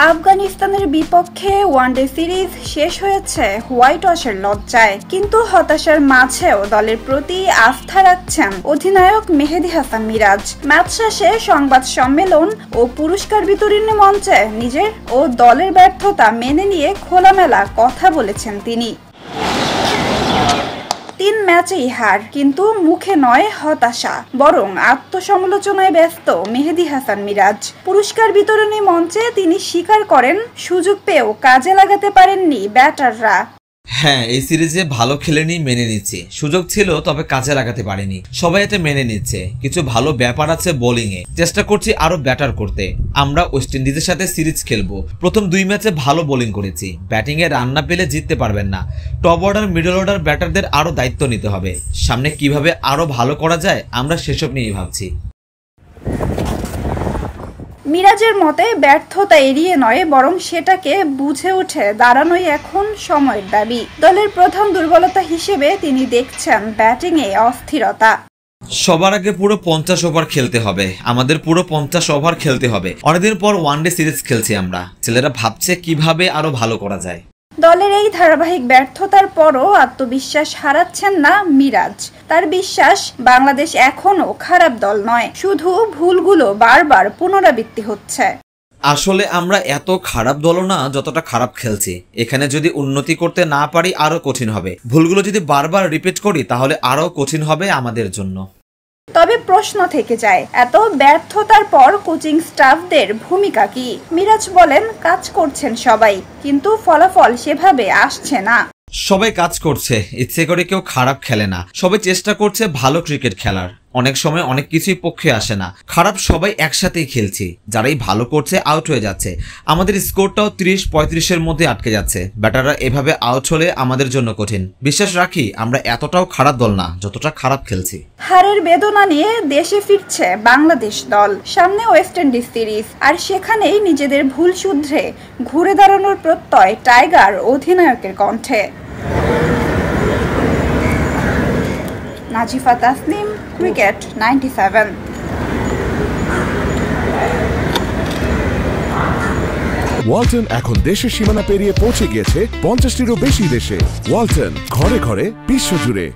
আফগানিস্তানের বিপক্ষে one day series শেষ হয়েছে হোয়াইট ওয়াশের লজ্জায়, কিন্তু হতাশার মাঝেও দলের প্রতি আস্থা রাখছেন অধিনায়ক মেহেদী হাসান মিরাজ। ম্যাচ শেষে সংবাদ সম্মেলন ও পুরস্কার বিতরণী মঞ্চে নিজের ও দলের ব্যর্থতা মেনে নিয়ে খোলামেলা কথা বলেছেন তিনি। 3 ম্যাচেই হার, কিন্তু মুখে নয় হতাশা, বরং আত্মসমালোচনায় ব্যস্ত মেহেদী হাসান মিরাজ। পুরস্কার বিতরণী মঞ্চে তিনি স্বীকার করেন, সুযোগ পেয়েও কাজে লাগাতে পারেননি ব্যাটাররা। হ্যাঁ, এই সিরিজে ভালো খেলেনি, মেনে নিচ্ছি। সুযোগ ছিল, তবে কাজে লাগাতে পারিনি। সবাই এটা মেনে নিচ্ছে। কিছু ভালো ব্যাপার আছে বোলিং এ, চেষ্টা করছি আরো ব্যাটার করতে। আমরা ওয়েস্ট ইন্ডিজের সাথে সিরিজ খেলবো। প্রথম 2 ম্যাচে ভালো বোলিং করেছি। ব্যাটিং এ রান না পেলে জিততে পারবেন না। টপ অর্ডার, মিডল অর্ডার ব্যাটারদের আরো দায়িত্ব নিতে হবে। সামনে কিভাবে আরো ভালো করা যায়, আমরা সেসব নিয়েই ভাবছি। মিরাজের মতে ব্যর্থতা এড়িয়ে নয়, বরং সেটাকে বুঝে উঠে দাঁড়ানোই এখন সময়ের দাবি। দলের প্রধান দুর্বলতা হিসেবে তিনি দেখছেন ব্যাটিংয়ে অস্থিরতা। সবার আগে পুরো 50 ওভার খেলতে হবে। আমাদের পুরো 50 ওভার খেলতে হবে। অনেকদিন পর ওয়ানডে সিরিজ খেলছি আমরা। ছেলেরা ভাবছে কিভাবে আরো ভালো করা যায়। দলের এই ধারাবাহিক ব্যর্থতার পরও আত্মবিশ্বাস হারাচ্ছেন না মিরাজ। তার বিশ্বাস, বাংলাদেশ এখনো খারাপ দল নয়, শুধু ভুলগুলো বারবার পুনরাবৃত্তি হচ্ছে। আসলে আমরা এত খারাপ দলও না যতটা খারাপ খেলছি। এখানে যদি উন্নতি করতে না পারি আরো কঠিন হবে। ভুলগুলো যদি বারবার রিপিট করি তাহলে আরো কঠিন হবে আমাদের জন্য। তবে প্রশ্ন থেকে যায়, এত ব্যর্থতার পর কোচিং স্টাফদের ভূমিকা কি? মিরাজ বলেন, কাজ করছেন সবাই, কিন্তু ফলাফল সেভাবে আসছে না। সবাই কাজ করছে, ইচ্ছে করে কেউ খারাপ খেলে না। সবাই চেষ্টা করছে ভালো ক্রিকেট খেলার। অনেক সময় অনেক কিছুই পক্ষে আসে না। খারাপ সবাই একসাথেই খেলছি। যারাই ভালো করছে আউট হয়ে যাচ্ছে। আমাদের স্কোরটাও 30-35-এর মধ্যে আটকে যাচ্ছে। ব্যাটাররা এভাবে আউট হলে আমাদের জন্য কঠিন। বিশ্বাস রাখি আমরা এতটাও খারাপ দল না যতটা খারাপ খেলছি। হারের বেদনা নিয়ে দেশে ফিরছে বাংলাদেশ দল। সামনে ওয়েস্ট ইন্ডিজ সিরিজ, আর সেখানেই নিজেদের ভুল শুধরে ঘুরে দাঁড়ানোর প্রত্যয় টাইগার অধিনায়কের কণ্ঠে। নাজিফা তাসনিম, ক্রিকেট 97। ওয়ালটন এখন দেশের সীমানা পেরিয়ে পৌঁছে গিয়েছে 50টিরও বেশি দেশে। ওয়ালটন, ঘরে ঘরে বিশ্বজুড়ে।